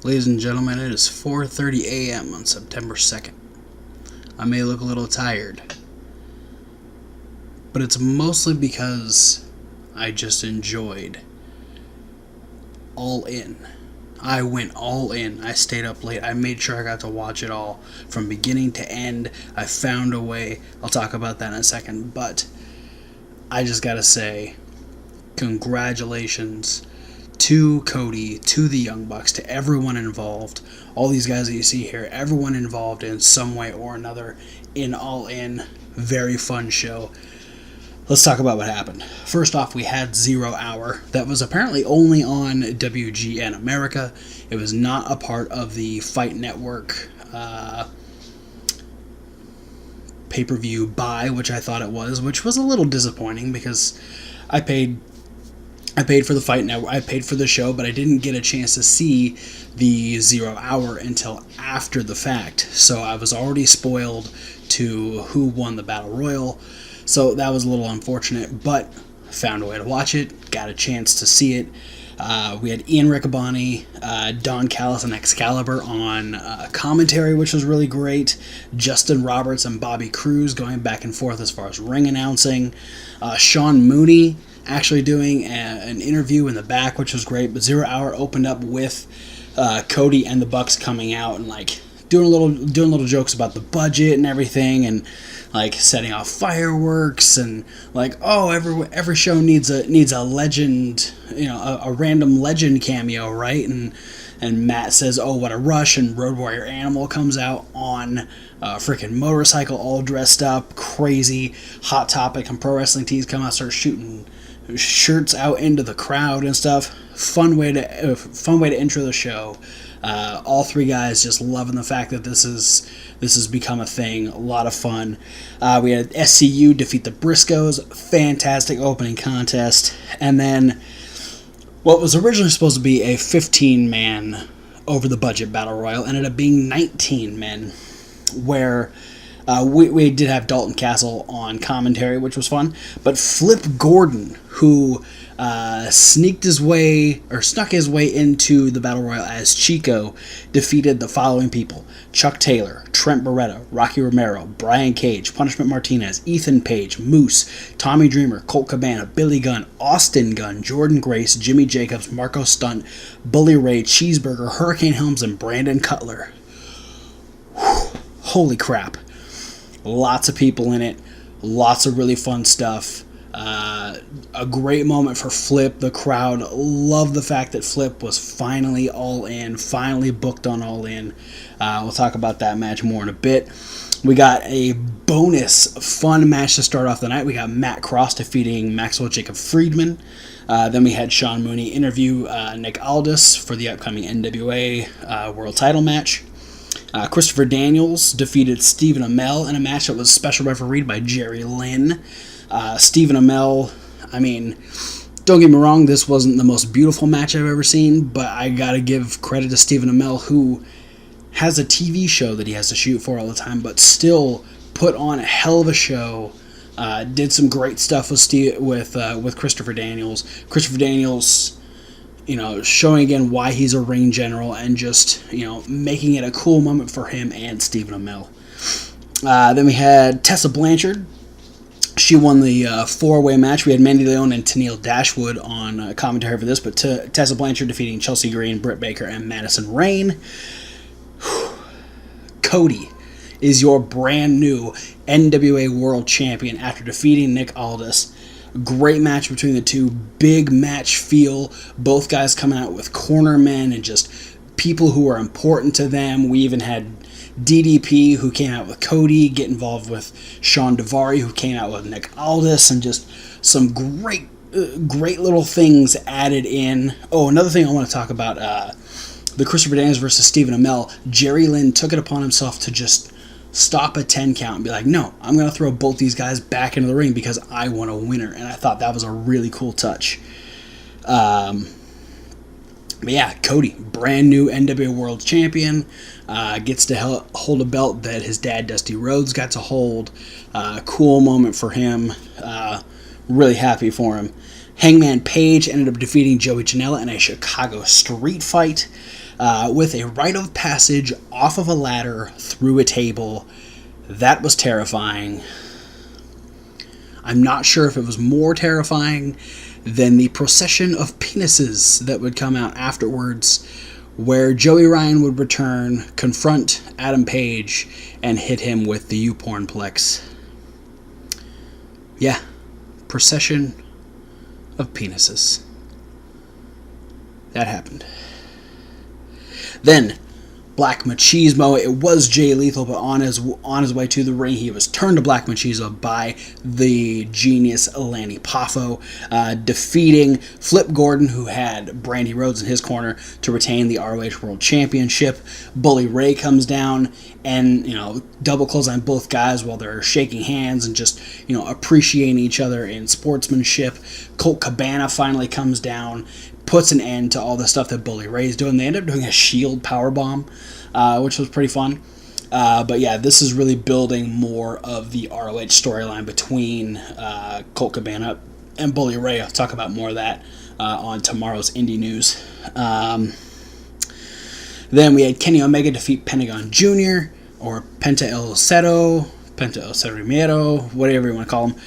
Ladies and gentlemen, it is 4:30 a.m. on September 2nd. I may look a little tired, but it's mostly because I just enjoyed All In. I went all in. I stayed up late. I made sure I got to watch it all from beginning to end. I found a way. I'll talk about that in a second, but I just gotta say, congratulations to Cody, to the Young Bucks, to everyone involved. All these guys that you see here, everyone involved in some way or another in All In. Very fun show. Let's talk about what happened. First off, we had 0 Hour. That was apparently only on WGN America. It was not a part of the Fight Network pay-per-view buy, which I thought it was, which was a little disappointing because I paid for the Fight Network. I paid for the show, but I didn't get a chance to see the 0 Hour until after the fact. So I was already spoiled to who won the Battle Royal. So that was a little unfortunate, but found a way to watch it, got a chance to see it. We had Ian Riccaboni, Don Callis, and Excalibur on commentary, which was really great. Justin Roberts and Bobby Cruz going back and forth as far as ring announcing. Sean Mooney actually doing an interview in the back, which was great. But 0 Hour opened up with Cody and the Bucks coming out and doing little jokes about the budget and everything, and setting off fireworks, and every show needs a legend, a random legend cameo, right? And Matt says, "Oh, what a rush!" And Road Warrior Animal comes out on a freaking motorcycle, all dressed up, crazy. Hot Topic and Pro Wrestling Tees come out, start shooting shirts out into the crowd and stuff. Fun way to intro the show. All three guys just loving the fact that this has become a thing. A lot of fun. We had SCU defeat the Briscoes. Fantastic opening contest. And then what was originally supposed to be a 15-man over the budget battle royal ended up being 19 men, where we did have Dalton Castle on commentary, which was fun. But Flip Gordon, who snuck his way into the Battle Royal as Chico, defeated the following people: Chuck Taylor, Trent Beretta, Rocky Romero, Brian Cage, Punishment Martinez, Ethan Page, Moose, Tommy Dreamer, Colt Cabana, Billy Gunn, Austin Gunn, Jordan Grace, Jimmy Jacobs, Marco Stunt, Bully Ray, Cheeseburger, Hurricane Helms, and Brandon Cutler. Whew, holy crap. Lots of people in it. Lots of really fun stuff. A great moment for Flip. The crowd loved the fact that Flip was finally all in, finally booked on All In. We'll talk about that match more in a bit. We got a bonus fun match to start off the night. We got Matt Cross defeating Maxwell Jacob Friedman. Then we had Sean Mooney interview Nick Aldis for the upcoming NWA World Title match. Christopher Daniels defeated Stephen Amell in a match that was special refereed by Jerry Lynn. Stephen Amell, don't get me wrong, this wasn't the most beautiful match I've ever seen, but I gotta give credit to Stephen Amell, who has a TV show that he has to shoot for all the time, but still put on a hell of a show. Did some great stuff with Christopher Daniels. Christopher Daniels, showing again why he's a ring general, and just, making it a cool moment for him and Stephen Amell. Then we had Tessa Blanchard. She won the four-way match. We had Mandy Leon and Tennille Dashwood on commentary for this, but Tessa Blanchard defeating Chelsea Green, Britt Baker, and Madison Rayne. Cody is your brand new NWA World Champion after defeating Nick Aldis. Great match between the two. Big match feel. Both guys coming out with corner men and just people who are important to them. We even had DDP, who came out with Cody, get involved with Sean Daivari, who came out with Nick Aldis, and just some great little things added in. Oh, another thing I want to talk about, the Christopher Daniels versus Stephen Amell. Jerry Lynn took it upon himself to just stop a 10 count and be like, no, I'm going to throw both these guys back into the ring because I want a winner. And I thought that was a really cool touch. But yeah, Cody, brand new NWA World Champion, gets to hold a belt that his dad, Dusty Rhodes, got to hold. Cool moment for him. Really happy for him. Hangman Page ended up defeating Joey Janela in a Chicago street fight. with a rite of passage off of a ladder through a table. That was terrifying. I'm not sure if it was more terrifying than the procession of penises that would come out afterwards, where Joey Ryan would return, confront Adam Page, and hit him with the U-Pornplex. Yeah, procession of penises. That happened. Then, Black Machismo. It was Jay Lethal, but on his way to the ring, he was turned to Black Machismo by the genius Lanny Poffo, defeating Flip Gordon, who had Brandy Rhodes in his corner, to retain the ROH World Championship. Bully Ray comes down and, double clothesline both guys while they're shaking hands and just, appreciating each other in sportsmanship. Colt Cabana finally comes down, puts an end to all the stuff that Bully Ray's doing. They end up doing a Shield powerbomb, which was pretty fun. But yeah, this is really building more of the ROH storyline between Colt Cabana and Bully Ray. I'll talk about more of that on tomorrow's Indie News. Then we had Kenny Omega defeat Pentagon Jr., or Penta El Cero Miedo, whatever you want to call him.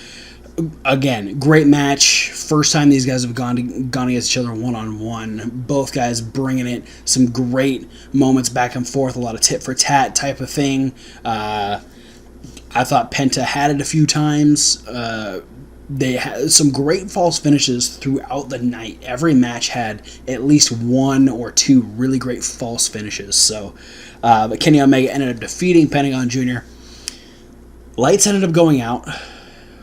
Again, great match. First time these guys have gone against each other one-on-one. Both guys bringing it. Some great moments back and forth. A lot of tit-for-tat type of thing. I thought Penta had it a few times. They had some great false finishes throughout the night. Every match had at least one or two really great false finishes. So, but Kenny Omega ended up defeating Pentagon Jr. Lights ended up going out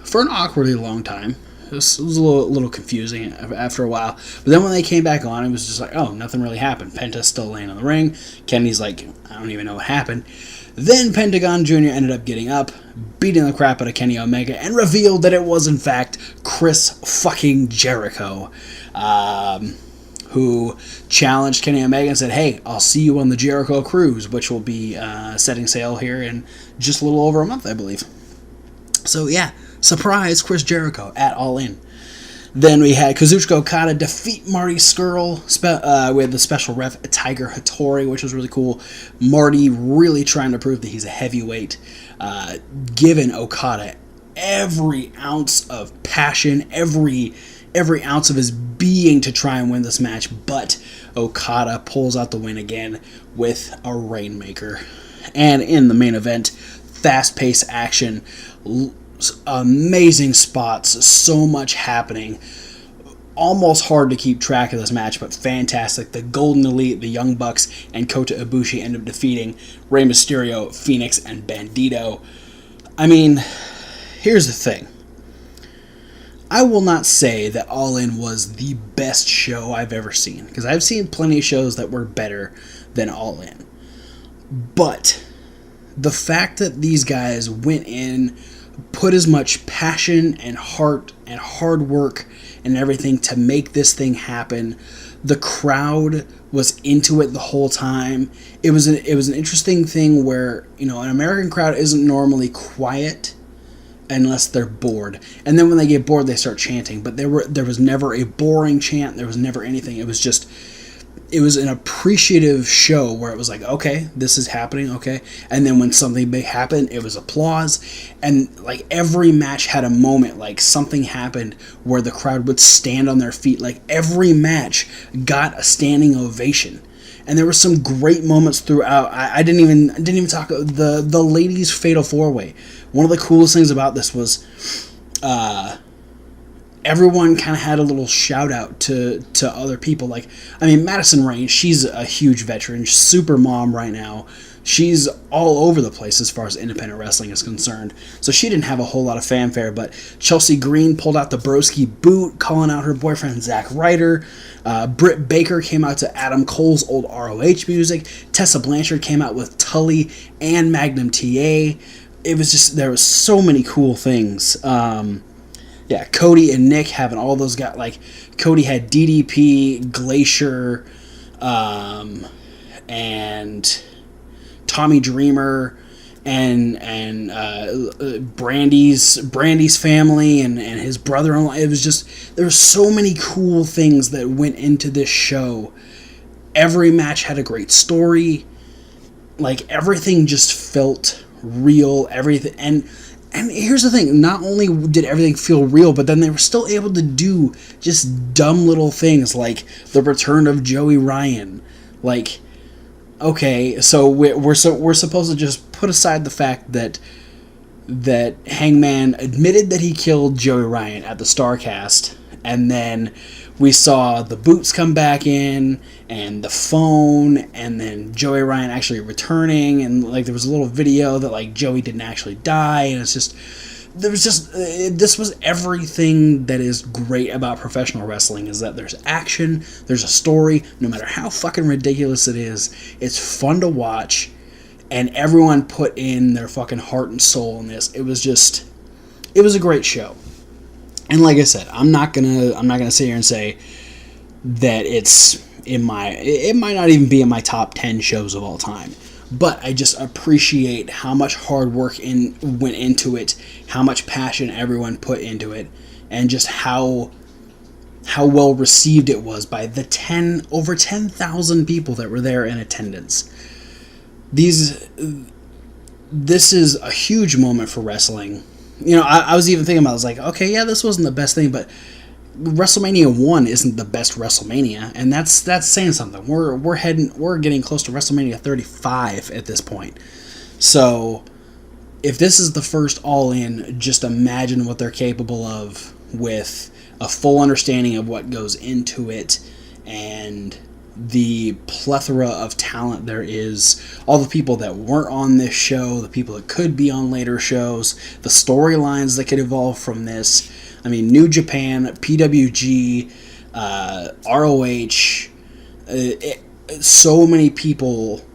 for an awkwardly long time. It was a little confusing after a while. But then when they came back on, it was just like, oh, nothing really happened. Penta's still laying on the ring. Kenny's like, I don't even know what happened. Then Pentagon Jr. ended up getting up, beating the crap out of Kenny Omega, and revealed that it was, in fact, Chris fucking Jericho, who challenged Kenny Omega and said, hey, I'll see you on the Jericho Cruise, which will be setting sail here in just a little over a month, I believe. So, yeah. Surprise, Chris Jericho at All In. Then we had Kazuchika Okada defeat Marty Scurll. We had the special ref, Tiger Hattori, which was really cool. Marty really trying to prove that he's a heavyweight, giving Okada every ounce of passion, every ounce of his being to try and win this match. But Okada pulls out the win again with a Rainmaker. And in the main event, fast-paced action, amazing spots, so much happening. Almost hard to keep track of this match, but fantastic. The Golden Elite, the Young Bucks, and Kota Ibushi end up defeating Rey Mysterio, Phoenix, and Bandito. I mean, here's the thing. I will not say that All In was the best show I've ever seen, because I've seen plenty of shows that were better than All In. But the fact that these guys went in, put as much passion and heart and hard work and everything to make this thing happen. The crowd was into it the whole time. It was an interesting thing where, an American crowd isn't normally quiet unless they're bored. And then when they get bored, they start chanting. But there was never a boring chant. There was never anything. It was an appreciative show where it was like, okay, this is happening, okay. And then when something big happened, it was applause. And like every match had a moment, like something happened where the crowd would stand on their feet. Like every match got a standing ovation. And there were some great moments throughout. I didn't even talk the ladies' fatal 4-way. One of the coolest things about this was everyone kind of had a little shout out to other people. Like, Madison Rayne, she's a huge veteran, super mom right now. She's all over the place as far as independent wrestling is concerned. So she didn't have a whole lot of fanfare, but Chelsea Green pulled out the broski boot, calling out her boyfriend Zack Ryder. Britt Baker came out to Adam Cole's old ROH music. Tessa Blanchard came out with Tully and Magnum TA. It was just, there was so many cool things. Yeah, Cody and Nick having all those guys. Like, Cody had DDP, Glacier, and Tommy Dreamer, and Brandy's family, and his brother-in-law. It was just, there were so many cool things that went into this show. Every match had a great story. Like, everything just felt real. Everything, and here's the thing, not only did everything feel real, but then they were still able to do just dumb little things like the return of Joey Ryan. Like, okay, so we're supposed to just put aside the fact that Hangman admitted that he killed Joey Ryan at the Starcast, and then we saw the boots come back in, and the phone, and then Joey Ryan actually returning, and like there was a little video that like Joey didn't actually die, and it's just this was everything that is great about professional wrestling, is that there's action, there's a story, no matter how fucking ridiculous it is, it's fun to watch, and everyone put in their fucking heart and soul in this. It was a great show. And like I said, I'm not gonna sit here and say that it might not even be in my top 10 shows of all time. But I just appreciate how much hard work went into it, how much passion everyone put into it, and just how well received it was by the over 10,000 people that were there in attendance. This is a huge moment for wrestling. You know, I was even thinking about it, I was like, okay, yeah, this wasn't the best thing, but WrestleMania 1 isn't the best WrestleMania, and that's saying something. We're getting close to WrestleMania 35 at this point. So if this is the first All In, just imagine what they're capable of with a full understanding of what goes into it and the plethora of talent there is, all the people that weren't on this show, the people that could be on later shows, the storylines that could evolve from this. I mean, New Japan, PWG, ROH, so many people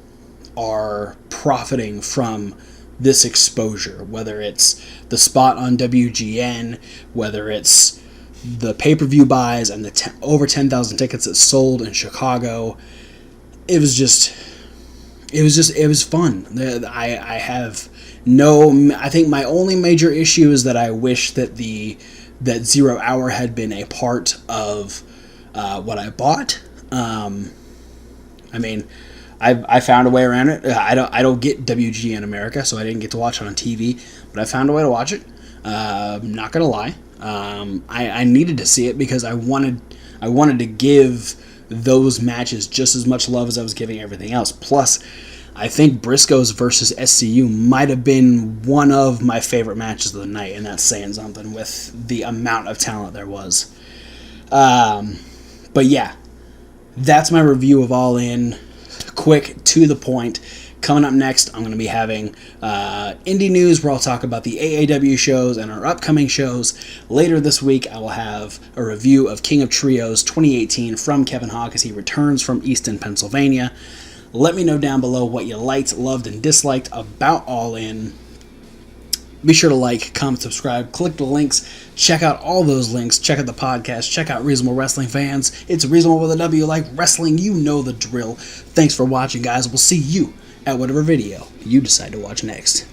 are profiting from this exposure, whether it's the spot on WGN, whether it's the pay-per-view buys and the over 10,000 tickets that sold in Chicago. It was fun. I think my only major issue is that I wish that that 0 Hour had been a part of what I bought. I mean, I found a way around it. I don't get WG in America, so I didn't get to watch it on TV, but I found a way to watch it. Not gonna lie, I needed to see it because I wanted to give those matches just as much love as I was giving everything else. Plus, I think Briscoes versus SCU might have been one of my favorite matches of the night, and that's saying something with the amount of talent there was. But yeah, that's my review of All In. Quick, to the point. Coming up next, I'm going to be having indie news where I'll talk about the AAW shows and our upcoming shows. Later this week, I will have a review of King of Trios 2018 from Kevin Hawk as he returns from Easton, Pennsylvania. Let me know down below what you liked, loved, and disliked about All In. Be sure to like, comment, subscribe, click the links, check out all those links, check out the podcast, check out Reasonable Wrestling Fans. It's Reasonable with a W, like wrestling, you know the drill. Thanks for watching, guys. We'll see you at whatever video you decide to watch next.